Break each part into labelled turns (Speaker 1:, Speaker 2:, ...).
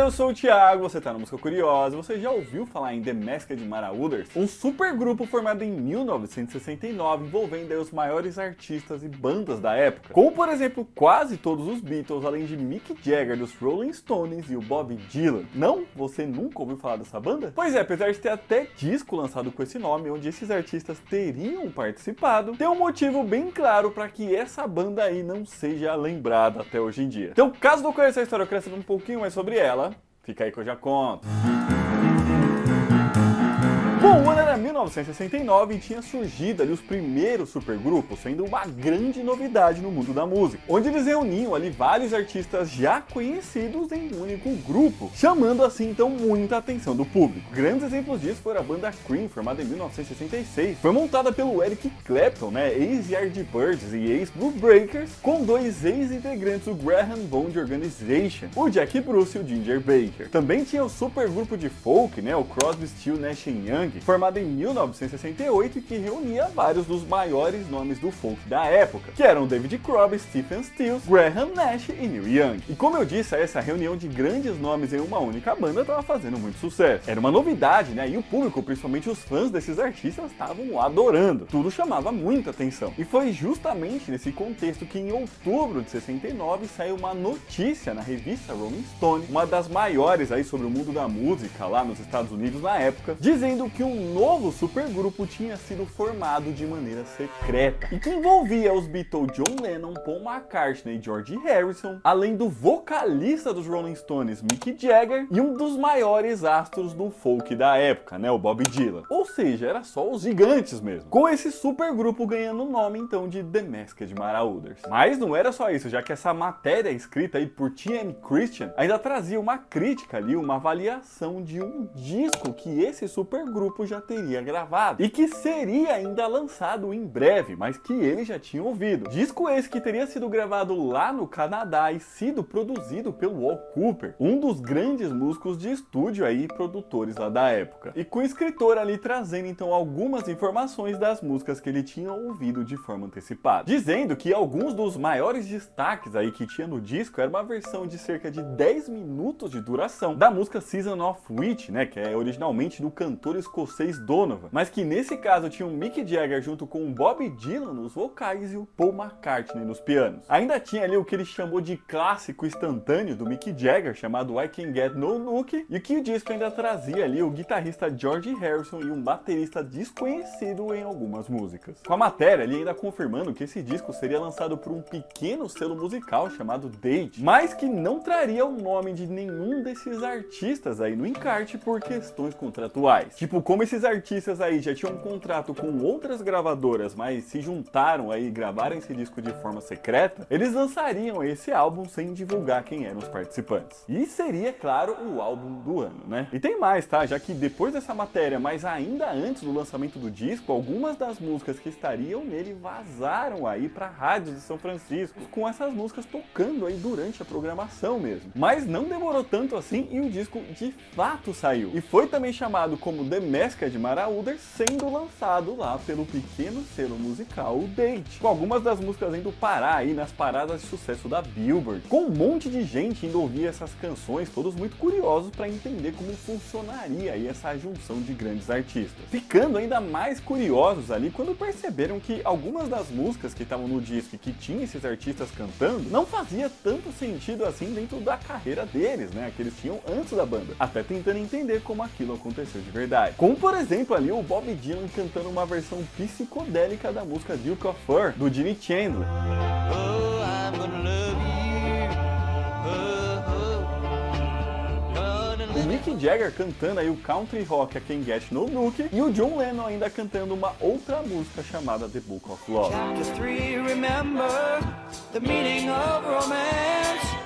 Speaker 1: galera, eu sou o Thiago, você tá no Música Curiosa. Você já ouviu falar em The Masked Marauders? Um supergrupo formado em 1969 envolvendo aí os maiores artistas e bandas da época, como por exemplo quase todos os Beatles, além de Mick Jagger dos Rolling Stones e o Bob Dylan. Não? Você nunca ouviu falar dessa banda? Pois é, apesar de ter até disco lançado com esse nome, onde esses artistas teriam participado, tem um motivo bem claro para que essa banda aí não seja lembrada até hoje em dia. Então, caso não conheça a história, eu quero saber um pouquinho mais sobre ela. Fica aí que eu já conto. Bom, o ano era 1969 e tinha surgido ali os primeiros supergrupos, sendo uma grande novidade no mundo da música, onde eles reuniam ali vários artistas já conhecidos em um único grupo, chamando assim então muita atenção do público. Grandes exemplos disso foram a banda Cream, formada em 1966, foi montada pelo Eric Clapton, ex-Yardbirds e ex-Blue Breakers, com dois ex-integrantes do Graham Bond Organization, o Jack Bruce e o Ginger Baker. Também tinha o supergrupo de folk, o Crosby, Stills, Nash Young, formado em 1968 e que reunia vários dos maiores nomes do folk da época, que eram David Crosby, Stephen Stills, Graham Nash e Neil Young. E como eu disse, essa reunião de grandes nomes em uma única banda estava fazendo muito sucesso. Era uma novidade, e o público, principalmente os fãs desses artistas, estavam adorando. Tudo chamava muita atenção. E foi justamente nesse contexto que em outubro de 69 saiu uma notícia na revista Rolling Stone, uma das maiores aí sobre o mundo da música lá nos Estados Unidos na época, dizendo que um novo supergrupo tinha sido formado de maneira secreta e que envolvia os Beatles John Lennon, Paul McCartney e George Harrison, além do vocalista dos Rolling Stones Mick Jagger e um dos maiores astros do folk da época, o Bob Dylan. Ou seja, era só os gigantes mesmo. Com esse supergrupo ganhando o nome então de The Masked Marauders. Mas não era só isso, já que essa matéria escrita aí por T.M. Christian ainda trazia uma crítica ali, uma avaliação de um disco que esse supergrupo já teria gravado e que seria ainda lançado em breve, mas que eles já tinham ouvido. Disco esse que teria sido gravado lá no Canadá e sido produzido pelo Al Kooper, um dos grandes músicos de estúdio aí, produtores lá da época. E com o escritor ali trazendo então algumas informações das músicas que ele tinha ouvido de forma antecipada, dizendo que alguns dos maiores destaques aí que tinha no disco era uma versão de cerca de 10 minutos de duração da música Season of Witch, que é originalmente do cantor escocês Donovan, mas que nesse caso tinha o Mick Jagger junto com o Bob Dylan nos vocais e o Paul McCartney nos pianos. Ainda tinha ali o que ele chamou de clássico instantâneo do Mick Jagger, chamado I Can Get No Nook, e que o disco ainda trazia ali o guitarrista George Harrison e um baterista desconhecido em algumas músicas. Com a matéria ali ainda confirmando que esse disco seria lançado por um pequeno selo musical chamado Date, mas que não traria o nome de nenhum desses artistas aí no encarte por questões contratuais. Tipo, como esses artistas aí já tinham um contrato com outras gravadoras, mas se juntaram aí e gravaram esse disco de forma secreta, eles lançariam esse álbum sem divulgar quem eram os participantes. E seria, claro, o álbum do ano, E tem mais, tá? Já que depois dessa matéria, mas ainda antes do lançamento do disco, algumas das músicas que estariam nele vazaram aí para rádios de São Francisco, com essas músicas tocando aí durante a programação mesmo. Mas não demorou tanto assim e o disco de fato saiu. E foi também chamado como The Masked Marauders, sendo lançado lá pelo pequeno selo musical Date, com algumas das músicas indo parar aí nas paradas de sucesso da Billboard, com um monte de gente indo ouvir essas canções, todos muito curiosos para entender como funcionaria aí essa junção de grandes artistas, ficando ainda mais curiosos ali quando perceberam que algumas das músicas que estavam no disco e que tinham esses artistas cantando não fazia tanto sentido assim dentro da carreira deles, que eles tinham antes da banda, até tentando entender como aquilo aconteceu de verdade. Como por exemplo ali o Bob Dylan cantando uma versão psicodélica da música Duke of Fur, do Jimmy Chandler. O Mick Jagger cantando aí o country rock I Can Get No Nook e o John Lennon ainda cantando uma outra música chamada The Book of Love. Chapter 3, remember the meaning of romance.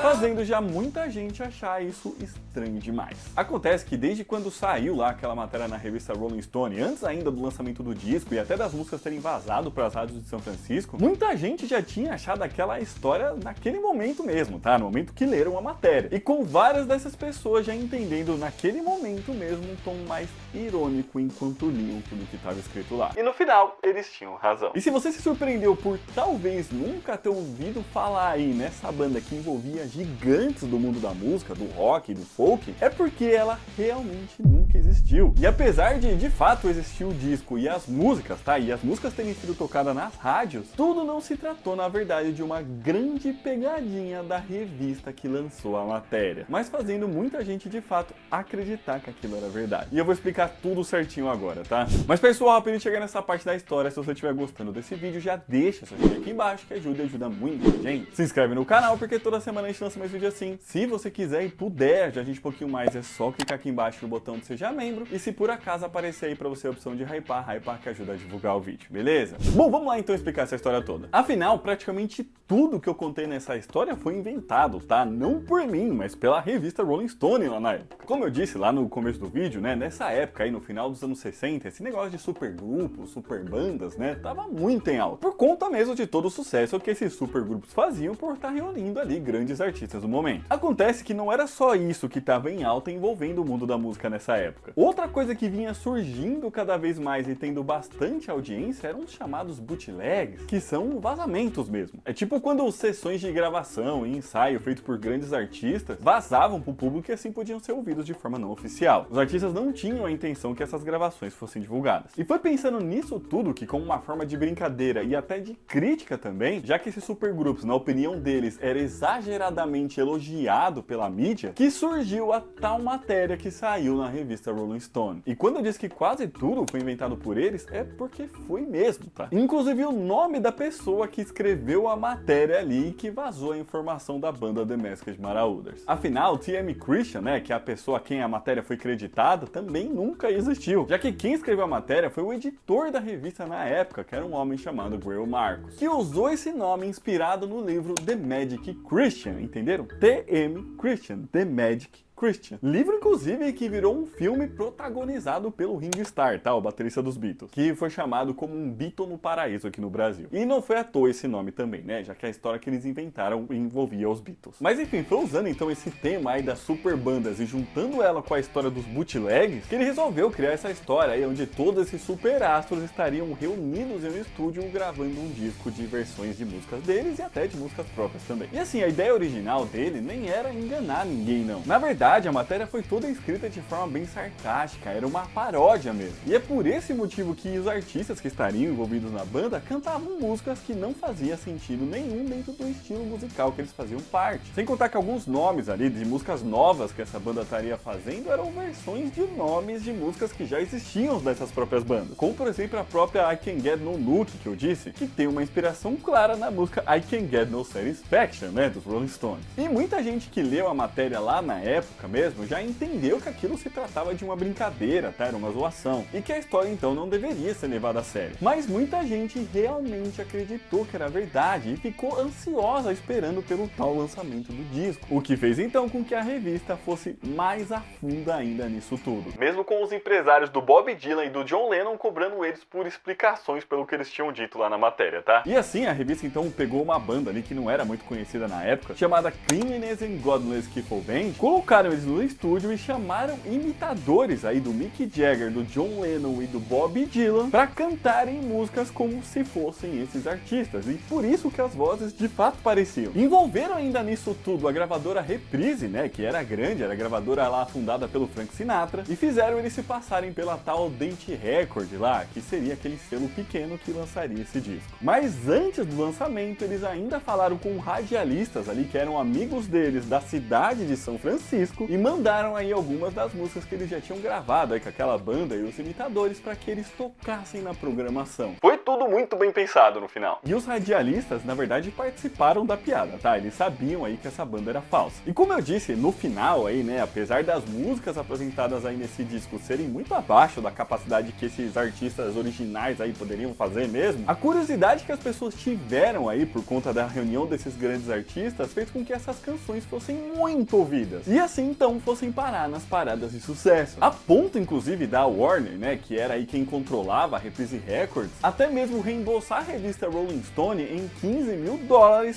Speaker 1: Fazendo já muita gente achar isso estranho demais. Acontece que desde quando saiu lá aquela matéria na revista Rolling Stone, antes ainda do lançamento do disco e até das músicas terem vazado para as rádios de São Francisco, muita gente já tinha achado aquela história naquele momento mesmo, no momento que leram a matéria. E com várias dessas pessoas já entendendo naquele momento mesmo um tom mais irônico enquanto liam tudo que estava escrito lá. E no final, eles tinham razão. E se você se surpreendeu por talvez nunca ter ouvido falar aí nessa essa banda que envolvia gigantes do mundo da música, do rock e do folk, é porque ela realmente nunca existiu. E apesar de fato existir o disco e as músicas, tá? E as músicas terem sido tocadas nas rádios, tudo não se tratou, na verdade, de uma grande pegadinha da revista que lançou a matéria, mas fazendo muita gente de fato acreditar que aquilo era verdade. E eu vou explicar tudo certinho agora, tá? Mas pessoal, pra gente chegar nessa parte da história, se você estiver gostando desse vídeo, já deixa seu joinha aqui embaixo, que ajuda muito a gente. Se inscreve no canal, porque toda semana a gente lança mais vídeo assim. Se você quiser e puder já a gente um pouquinho mais, é só clicar aqui embaixo no botão de seja membro, e se por acaso aparecer aí pra você a opção de hypar que ajuda a divulgar o vídeo, beleza? Bom, vamos lá então explicar essa história toda. Afinal, praticamente tudo que eu contei nessa história foi inventado, tá? Não por mim, mas pela revista Rolling Stone lá na época. Como eu disse lá no começo do vídeo, né, nessa época aí, no final dos anos 60, esse negócio de supergrupos, superbandas, né, tava muito em alta. Por conta mesmo de todo o sucesso que esses supergrupos faziam por estar reunindo ali grandes artistas do momento. Acontece que não era só isso que estava em alta envolvendo o mundo da música nessa época. Outra coisa que vinha surgindo cada vez mais e tendo bastante audiência eram os chamados bootlegs, que são vazamentos mesmo. É tipo quando sessões de gravação e ensaio feitos por grandes artistas vazavam pro público e assim podiam ser ouvidos de forma não oficial. Os artistas não tinham a intenção que essas gravações fossem divulgadas. E foi pensando nisso tudo que, como uma forma de brincadeira e até de crítica também, já que esses supergrupos, na opinião deles, era exageradamente elogiado pela mídia, que surgiu a tal matéria que saiu na revista Rolling Stone. E quando eu disse que quase tudo foi inventado por eles, é porque foi mesmo, tá? Inclusive o nome da pessoa que escreveu a matéria ali e que vazou a informação da banda The Masked Marauders. Afinal, T.M. Christian, né, que é a pessoa a quem a matéria foi creditada, também nunca existiu, já que quem escreveu a matéria foi o editor da revista na época, que era um homem chamado Greil Marcus, que usou esse nome inspirado no livro The Magic Christian, entenderam? T.M. Christian, The Magic Christian. Livro, inclusive, que virou um filme protagonizado pelo Ringo Starr, tá? O baterista dos Beatles, que foi chamado como um Beatle no Paraíso aqui no Brasil. E não foi à toa esse nome também, né? Já que a história que eles inventaram envolvia os Beatles. Mas enfim, foi usando então esse tema aí das superbandas e juntando ela com a história dos bootlegs, que ele resolveu criar essa história aí onde todos esses superastros estariam reunidos em um estúdio gravando um disco de versões de músicas deles e até de músicas próprias também. E assim, a ideia original dele nem era enganar ninguém, não. Na verdade, a matéria foi toda escrita de forma bem sarcástica, era uma paródia mesmo. E é por esse motivo que os artistas que estariam envolvidos na banda cantavam músicas que não faziam sentido nenhum dentro do estilo musical que eles faziam parte. Sem contar que alguns nomes ali de músicas novas que essa banda estaria fazendo eram versões de nomes de músicas que já existiam dessas próprias bandas. Como por exemplo a própria I Can Get No Look, que eu disse, que tem uma inspiração clara na música I Can Get No Satisfaction, né, dos Rolling Stones. E muita gente que leu a matéria lá na época mesmo já entendeu que aquilo se tratava de uma brincadeira, tá? Era uma zoação, e que a história então não deveria ser levada a sério. Mas muita gente realmente acreditou que era verdade e ficou ansiosa esperando pelo tal lançamento do disco, o que fez então com que a revista fosse mais a fundo ainda nisso tudo. Mesmo com os empresários do Bob Dylan e do John Lennon cobrando eles por explicações pelo que eles tinham dito lá na matéria, tá? E assim a revista então pegou uma banda ali que não era muito conhecida na época, chamada Cleanliness and Godless Skiffle Band, colocaram eles no estúdio e chamaram imitadores aí do Mick Jagger, do John Lennon e do Bob Dylan para cantarem músicas como se fossem esses artistas, e por isso que as vozes de fato pareciam. Envolveram ainda nisso tudo a gravadora Reprise, né, que era grande, era a gravadora lá fundada pelo Frank Sinatra, e fizeram eles se passarem pela tal Dente Record lá, que seria aquele selo pequeno que lançaria esse disco. Mas antes do lançamento, eles ainda falaram com radialistas ali que eram amigos deles da cidade de São Francisco e mandaram aí algumas das músicas que eles já tinham gravado aí com aquela banda e os imitadores para que eles tocassem na programação. Foi tudo muito bem pensado no final. E os radialistas, na verdade, participaram da piada, tá? Eles sabiam aí que essa banda era falsa. E como eu disse, no final aí, né, apesar das músicas apresentadas aí nesse disco serem muito abaixo da capacidade que esses artistas originais aí poderiam fazer mesmo, a curiosidade que as pessoas tiveram aí por conta da reunião desses grandes artistas fez com que essas canções fossem muito ouvidas. E assim, então, fossem parar nas paradas de sucesso. A ponto, inclusive, da Warner, né, que era aí quem controlava a Reprise Records, até mesmo reembolsar a revista Rolling Stone em $15 mil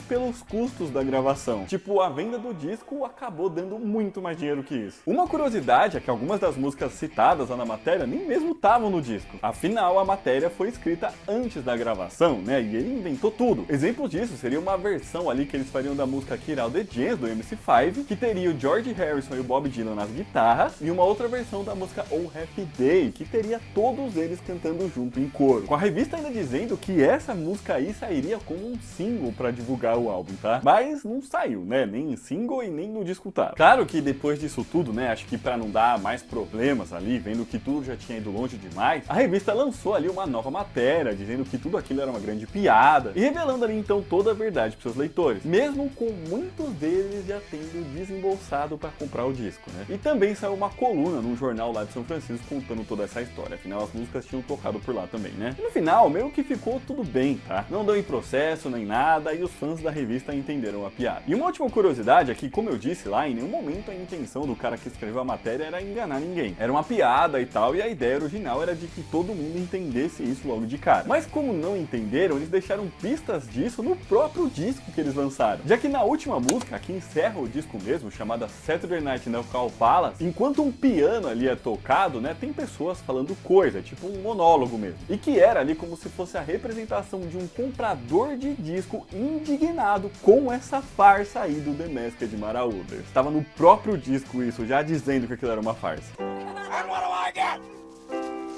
Speaker 1: pelos custos da gravação. Tipo, a venda do disco acabou dando muito mais dinheiro que isso. Uma curiosidade é que algumas das músicas citadas lá na matéria nem mesmo estavam no disco. Afinal, a matéria foi escrita antes da gravação, né? E ele inventou tudo. Exemplos disso seria uma versão ali que eles fariam da música Kid All The Jams do MC5, que teria o George Harrison e o Bob Dylan nas guitarras, e uma outra versão da música Oh Happy Day, que teria todos eles cantando junto em coro. Com a revista ainda dizendo que essa música aí sairia como um single pra divulgar o álbum, tá? Mas não saiu, né? Nem em single e nem no disco tá. Claro que depois disso tudo, né? Acho que pra não dar mais problemas ali, vendo que tudo já tinha ido longe demais, a revista lançou ali uma nova matéria, dizendo que tudo aquilo era uma grande piada, e revelando ali então toda a verdade pros seus leitores, mesmo com muitos deles já tendo desembolsado pra comprar o disco, né? E também saiu uma coluna num jornal lá de São Francisco contando toda essa história, afinal as músicas tinham tocado por lá também, né? E no final, meio que ficou tudo bem, tá? Não deu em processo nem nada, e os fãs da revista entenderam a piada. E uma última curiosidade é que, como eu disse lá, em nenhum momento a intenção do cara que escreveu a matéria era enganar ninguém. Era uma piada e tal, e a ideia original era de que todo mundo entendesse isso logo de cara. Mas como não entenderam, eles deixaram pistas disso no próprio disco que eles lançaram. Já que na última música, que encerra o disco mesmo, chamada Saturday Night in the Cow Palace, enquanto um piano ali é tocado, né, tem pessoas falando coisa, tipo um monólogo mesmo. E que era ali como se fosse a representação de um comprador de disco indignado com essa farsa aí do The Masked Marauders. Estava no próprio disco isso, já dizendo que aquilo era uma farsa. And what do I get?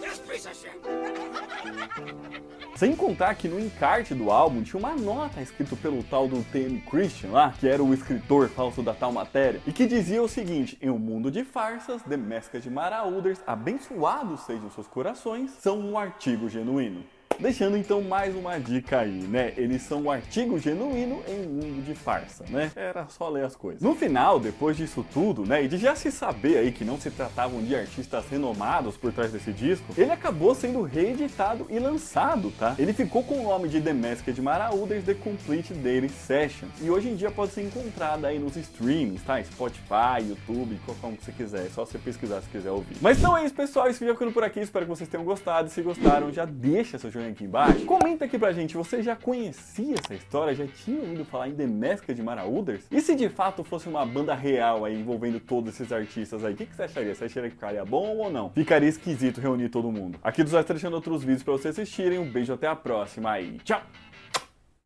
Speaker 1: This piece of shit. Sem contar que no encarte do álbum tinha uma nota escrita pelo tal do T.M. Christian lá, que era o escritor falso da tal matéria, e que dizia o seguinte: em um mundo de farsas, The Masked Marauders, abençoados sejam seus corações, são um artigo genuíno. Deixando então mais uma dica aí, né? Eles são um artigo genuíno em um mundo de farsa, né? Era só ler as coisas. No final, depois disso tudo, né? E de já se saber aí que não se tratavam de artistas renomados por trás desse disco, ele acabou sendo reeditado e lançado, tá? Ele ficou com o nome de The Masked Marauders The Complete Daily Sessions. E hoje em dia pode ser encontrado aí nos streamings, tá? Spotify, YouTube, qualquer um que você quiser. É só você pesquisar se quiser ouvir. Mas então é isso, pessoal. Esse vídeo é ficando por aqui. Espero que vocês tenham gostado. Se gostaram, já deixa seu joinha aqui embaixo. Comenta aqui pra gente, você já conhecia essa história? Já tinha ouvido falar em The Masked Marauders? E se de fato fosse uma banda real aí, envolvendo todos esses artistas aí, o que você acharia? Você acharia que ficaria bom ou não? Ficaria esquisito reunir todo mundo. Aqui do Zóio tá deixando outros vídeos pra vocês assistirem. Um beijo, até a próxima e tchau!